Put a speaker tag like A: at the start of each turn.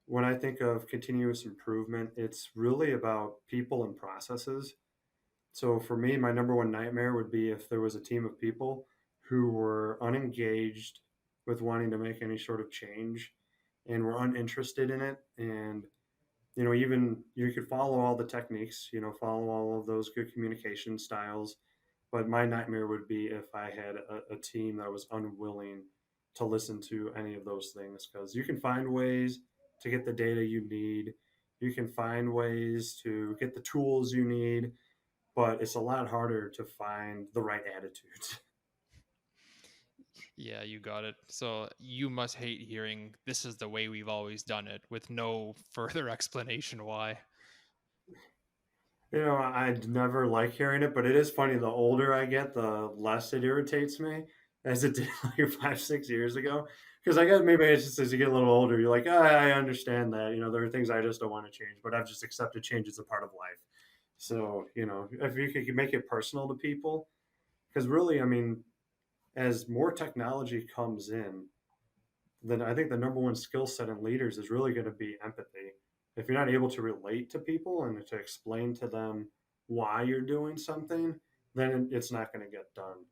A: when I think of continuous improvement, it's really about people and processes. So for me, my number one nightmare would be if there was a team of people who were unengaged with wanting to make any sort of change and were uninterested in it. And, even you could follow all the techniques, follow all of those good communication styles. But my nightmare would be if I had a team that was unwilling to listen to any of those things, because you can find ways to get the data you need. You can find ways to get the tools you need, but it's a lot harder to find the right attitudes.
B: Yeah, you got it. So you must hate hearing this is the way we've always done it with no further explanation why.
A: I'd never like hearing it, but it is funny. The older I get, the less it irritates me, as it did like 5, 6 years ago. Because I guess maybe it's just as you get a little older, you're like, I understand that. There are things I just don't want to change, but I've just accepted change as a part of life. So, if you could make it personal to people, because really, I mean, as more technology comes in, then I think the number one skill set in leaders is really going to be empathy. If you're not able to relate to people and to explain to them why you're doing something, then it's not going to get done.